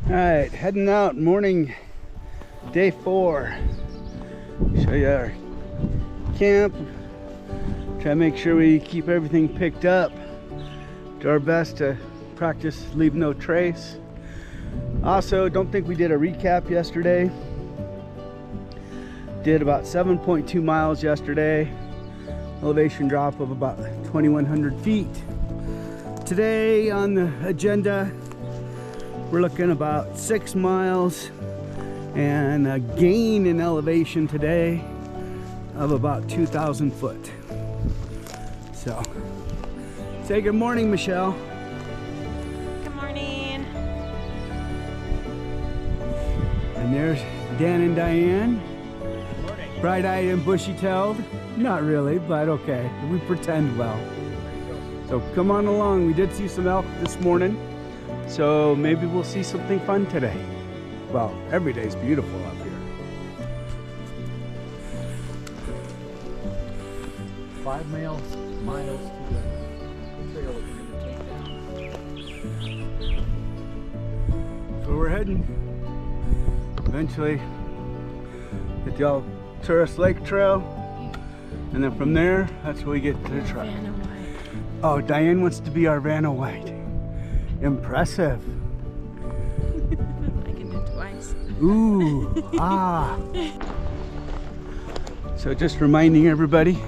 All right, heading out, morning, day 4. Show you our camp. Try to make sure we keep everything picked up. Do our best to practice leave no trace. Also, don't think we did a recap yesterday. Did about 7.2 miles yesterday. Elevation drop of about 2,100 feet. Today on the agenda, we're looking about 6 miles and a gain in elevation today of about 2,000 foot. So, say good morning, Michelle. Good morning. And there's Dan and Diane. Good morning. Bright-eyed and bushy-tailed. Not really, but okay. We pretend well. So come on along. We did see some elk this morning. So maybe we'll see something fun today. Well, every day's beautiful up here. 5 miles to the trail that we're going to take down. So we're heading. Eventually hit the Alturas Lake Trail. And then from there, that's where we get to the trail. Oh, Diane wants to be our Vanna White. Impressive. I can do it twice. Ooh, ah. So just reminding everybody,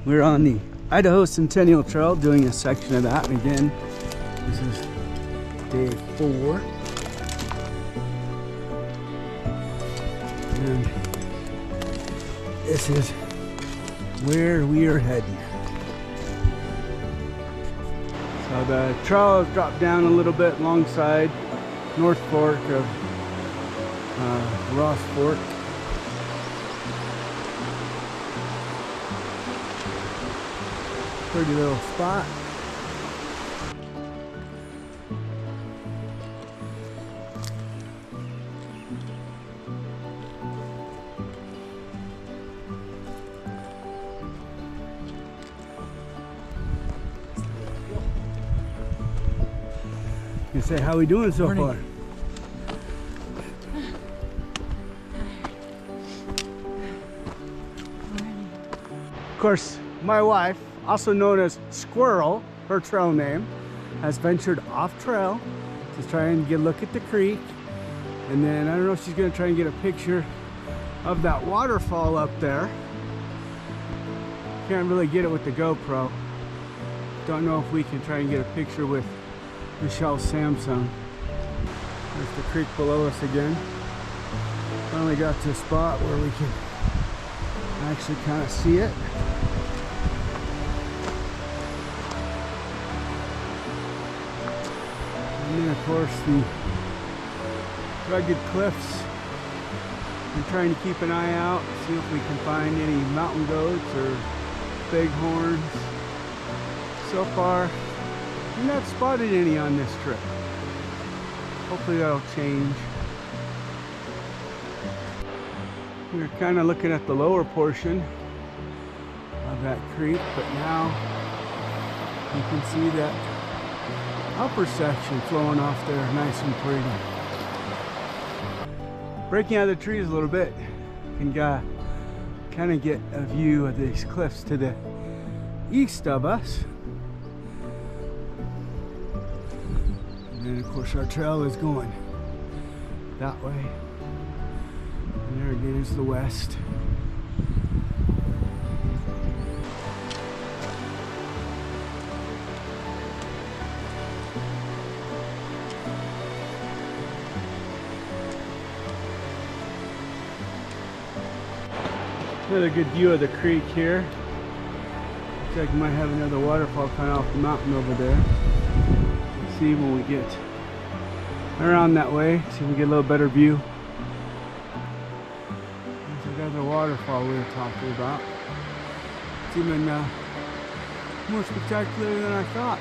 we're on the Idaho Centennial Trail doing a section of that. And again, this is day 4. And this is where we are heading. So the trail has dropped down a little bit alongside North Fork of Ross Fork. Pretty little spot. You say, how we doing so Morning. far? Of course, my wife, also known as Squirrel, her trail name, has ventured off trail to try and get a look at the creek. And then I don't know if she's gonna try and get a picture of that waterfall up there. Can't really get it with the GoPro. Don't know if we can try and get a picture with Michelle's Samsung. There's the creek below us again. Finally got to a spot where we can actually kind of see it. And then of course the rugged cliffs. I'm trying to keep an eye out, see if we can find any mountain goats or bighorns. So far, I've not spotted any on this trip. Hopefully that'll change. We're kind of looking at the lower portion of that creek, but now you can see that upper section flowing off there nice and pretty. Breaking out of the trees a little bit, you can kind of get a view of these cliffs to the east of us. And of course our trail is going that way. And there again is the west. Another good view of the creek here. Looks like we might have another waterfall kind of off the mountain over there. See when we get around that way, see if we get a little better view. There's another waterfall we were talking about. It's even more spectacular than I thought.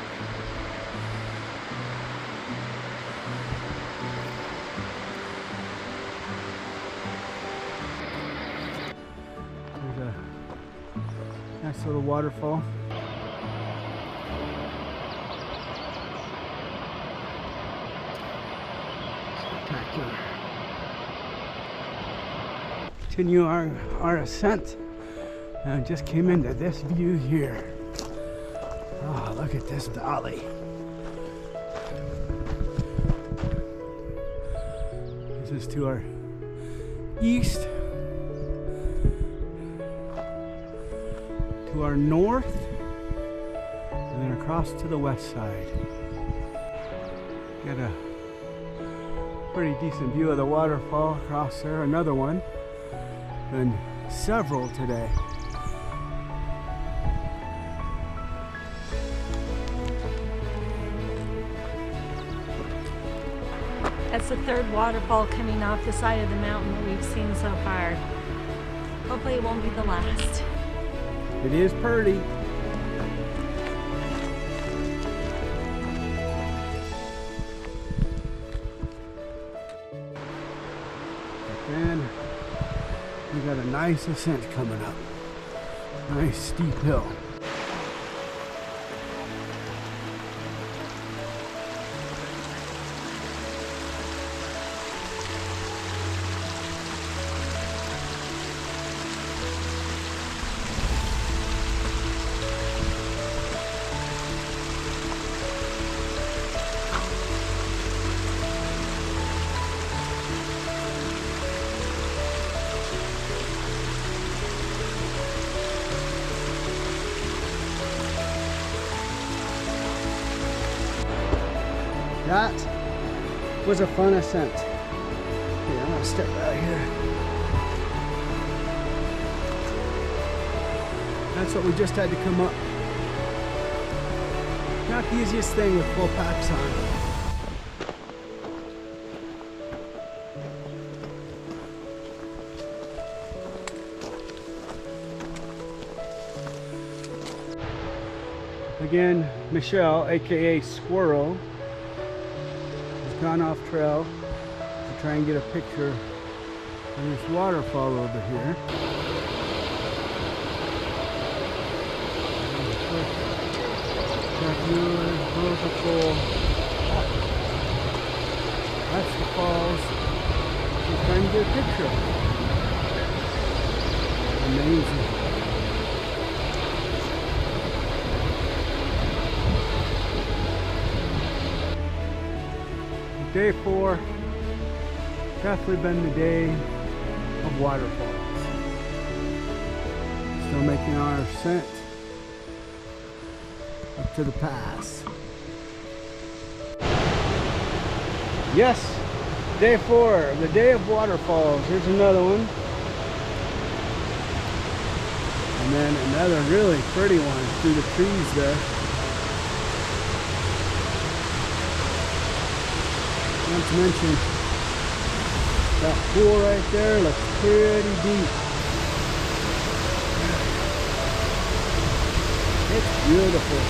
There's a nice little waterfall. continue our ascent. And just came into this view here. Oh, look at this valley. This is to our east, to our north, and then across to the west side. Get a pretty decent view of the waterfall across there, another one, and several today. That's the third waterfall coming off the side of the mountain that we've seen so far. Hopefully it won't be the last. It is pretty. And we got a nice ascent coming up. Nice steep hill. That was a fun ascent. Here, I'm gonna step out here. That's what we just had to come up. Not the easiest thing with full packs on. Again, Michelle, aka Squirrel, gone off trail to try and get a picture of this waterfall over here. That's the falls. She's trying to get a picture. Amazing. Day 4, definitely been the day of waterfalls. Still making our ascent up to the pass. Yes, day 4, the day of waterfalls. Here's another one. And then another really pretty one through the trees there. Not to mention, that pool right there looks pretty deep. It's beautiful.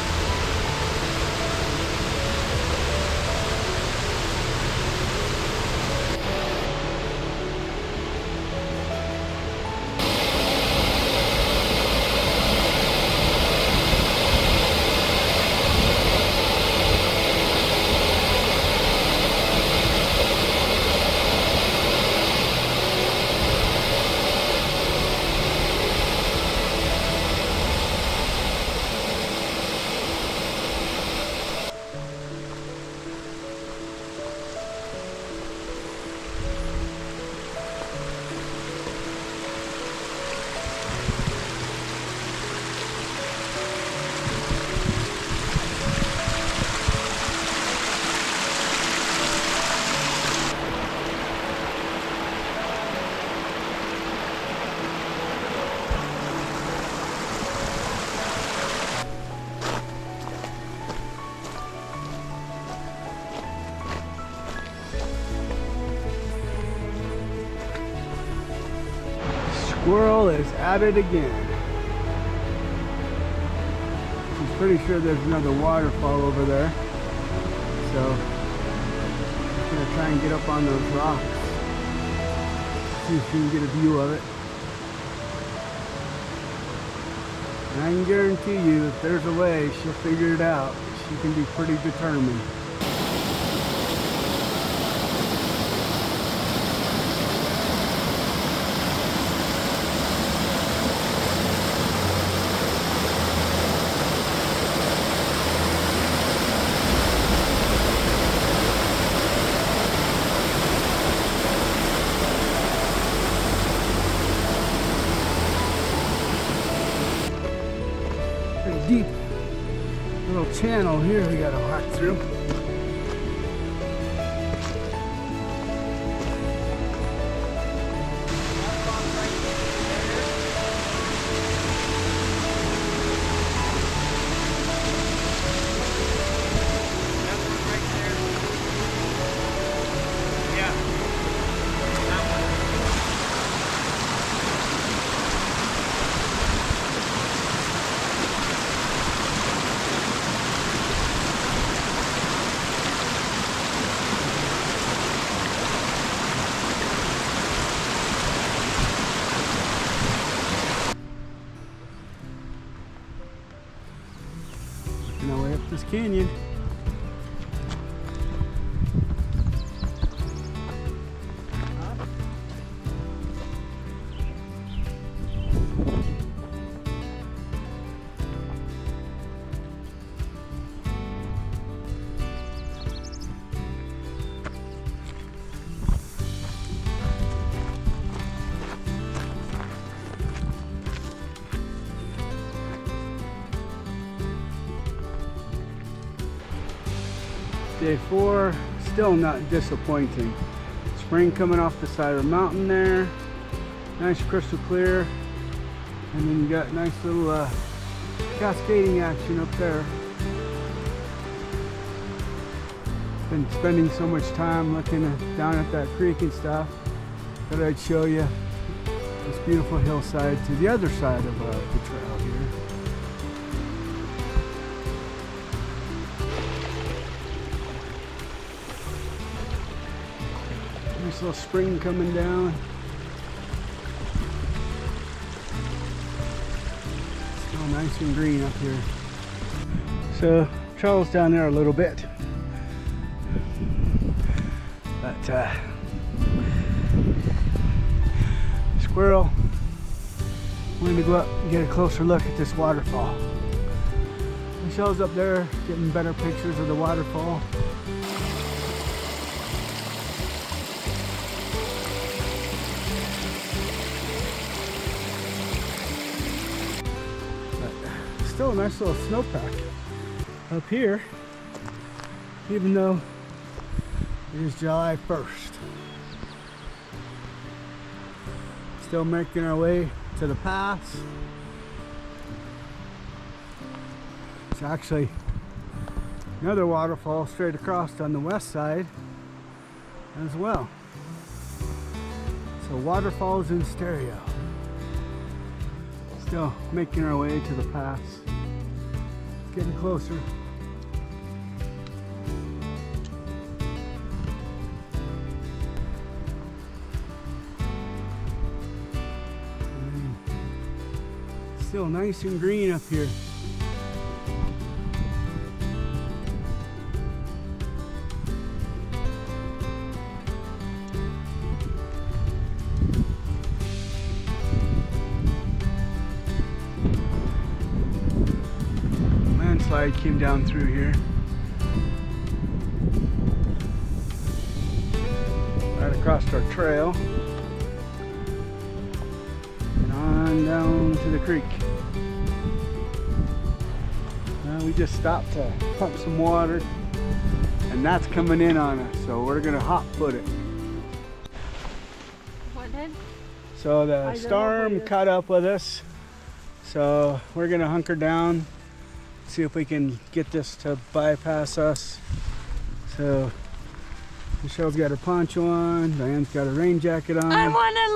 Squirrel is at it again. She's pretty sure there's another waterfall over there. So I'm gonna try and get up on those rocks. See if she can get a view of it. And I can guarantee you if there's a way, she'll figure it out. She can be pretty determined. channel here we gotta walk through. Our way up this canyon. Day 4, still not disappointing. Spring coming off the side of the mountain there. Nice crystal clear. And then you got nice little cascading action up there. Been spending so much time looking down at that creek and stuff that I'd show you this beautiful hillside to the other side of the trail here. Nice little spring coming down. Still nice and green up here. So trail's down there a little bit, but squirrel wanted to go up and get a closer look at this waterfall. Michelle's up there getting better pictures of the waterfall. Still a nice little snowpack up here, even though it is July 1st. Still making our way to the pass. It's actually another waterfall straight across on the west side as well. So waterfalls in stereo. Still making our way to the pass. Getting closer. Still nice and green up here. Landslide came down through here. Right across our trail. And on down to the creek. We just stopped to pump some water, and that's coming in on us, so we're gonna hot foot it. What did? So the storm caught up with us, so we're gonna hunker down, see if we can get this to bypass us. So Michelle's got her poncho on, Diane's got her rain jacket on. I wanna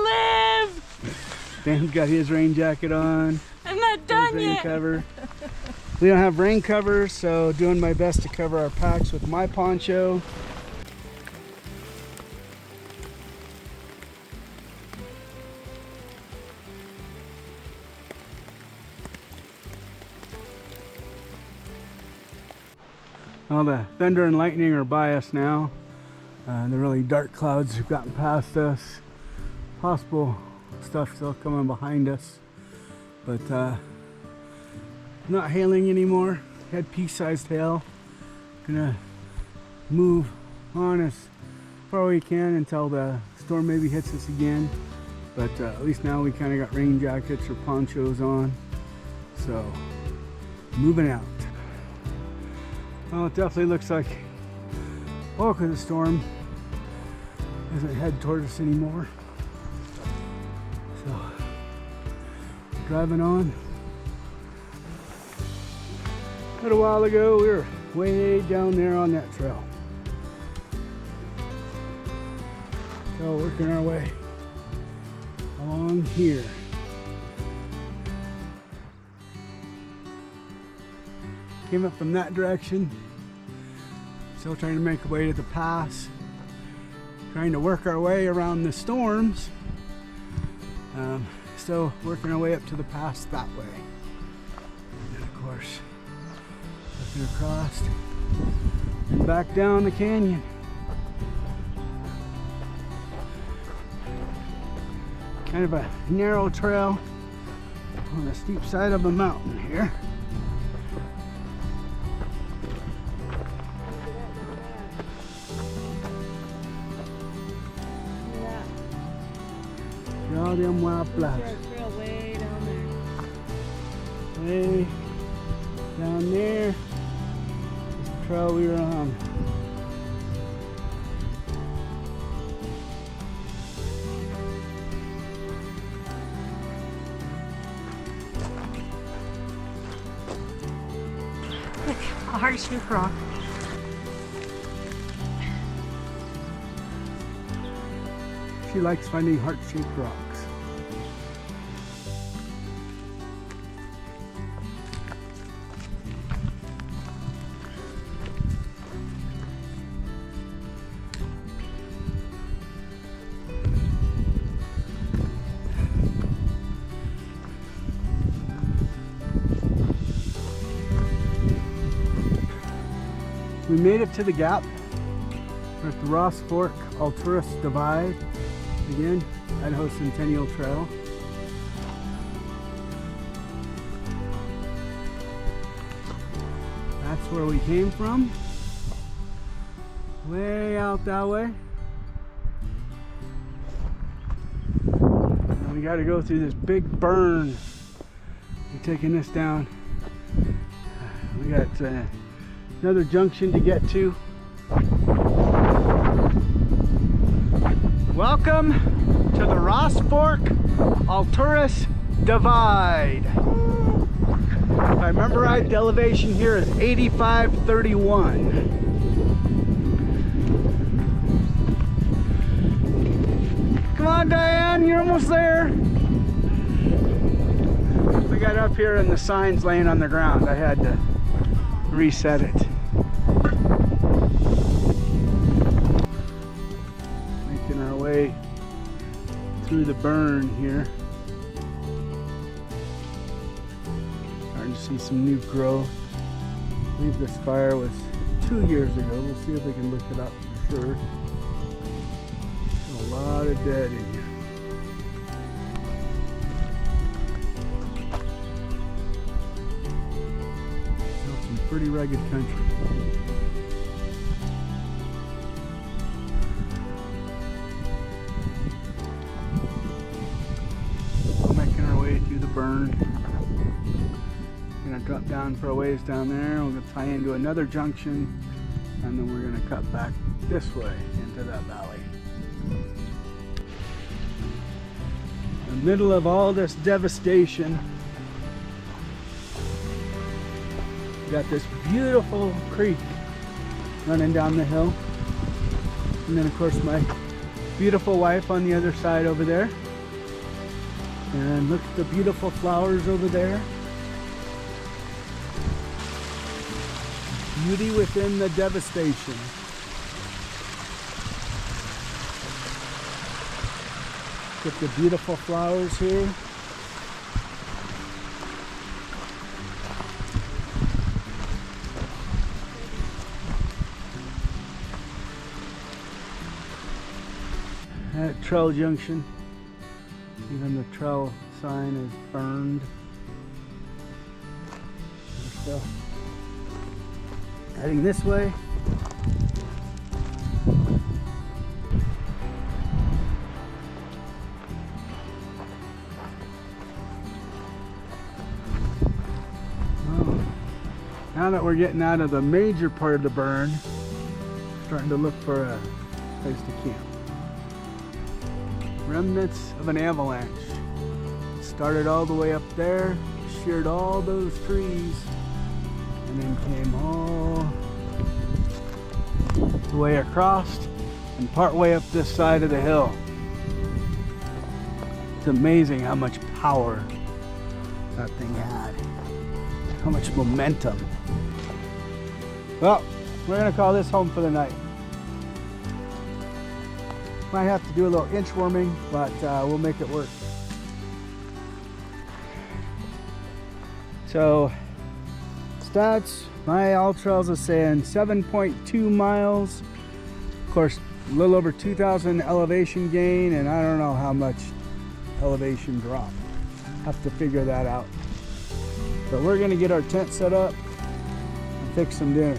live! Dan's got his rain jacket on. I'm not done rain yet! Cover. We don't have rain covers, so doing my best to cover our packs with my poncho. Well, the thunder and lightning are by us now. The really dark clouds have gotten past us. Possible stuff still coming behind us, but not hailing anymore. Had pea-sized hail. Gonna move on as far as we can until the storm maybe hits us again. But at least now we kind of got rain jackets or ponchos on. So moving out. Well, it definitely looks like bulk of the storm doesn't head towards us anymore. So, driving on. A little while ago, we were way down there on that trail. So, working our way along here. Came up from that direction. Still trying to make our way to the pass. Trying to work our way around the storms. Still working our way up to the pass that way. And of course, looking across and back down the canyon. Kind of a narrow trail on the steep side of a mountain here. All them wild flowers. Trail way down there. Way down there is the trail we were on. Look, a heart-shaped rock. She likes finding heart-shaped rocks. We made it to the gap. We're at the Ross Fork Alturas Divide. Again, Idaho Centennial Trail. That's where we came from. Way out that way. And we got to go through this big burn. We're taking this down. We got another junction to get to. Welcome to the Ross Fork Alturas Divide. If I remember right, the elevation here is 8531. Come on, Diane, you're almost there. We got up here and the sign's laying on the ground. I had to reset it. Making our way through the burn here. Starting to see some new growth. I believe this fire was 2 years ago. We'll see if we can look it up for sure. A lot of dead in here. Still some pretty rugged country. Making our way through the burn. Gonna drop down for a ways down there. We're gonna tie into another junction, and then we're gonna cut back this way into that valley. In the middle of all this devastation, we got this beautiful creek running down the hill, and then of course my beautiful wife on the other side over there. And look at the beautiful flowers over there. Beauty within the devastation. Look at the beautiful flowers here. At Trail Junction, even the trail sign is burned. We're still heading this way. Oh. Now now that we're getting out of the major part of the burn, starting to look for a place to camp. Remnants of an avalanche. Started all the way up there, sheared all those trees, and then came all the way across and part way up this side of the hill. It's amazing how much power that thing had, how much momentum. Well, we're gonna call this home for the night. Might have to do a little inch warming, but we'll make it work. So, stats, my Alturas is saying 7.2 miles. Of course, a little over 2,000 elevation gain, and I don't know how much elevation drop. Have to figure that out. But we're gonna get our tent set up and fix some dinner.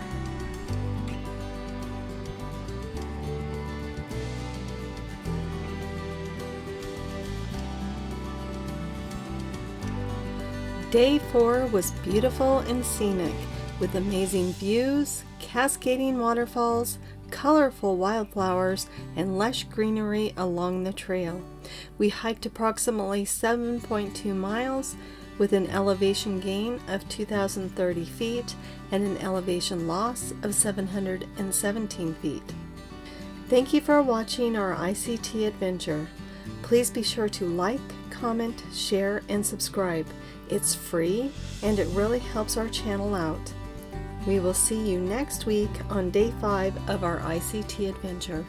Day 4 was beautiful and scenic, with amazing views, cascading waterfalls, colorful wildflowers, and lush greenery along the trail. We hiked approximately 7.2 miles with an elevation gain of 2,030 feet and an elevation loss of 717 feet. Thank you for watching our ICT adventure. Please be sure to like, comment, share, and subscribe. It's free and it really helps our channel out. We will see you next week on day 5 of our ICT adventure.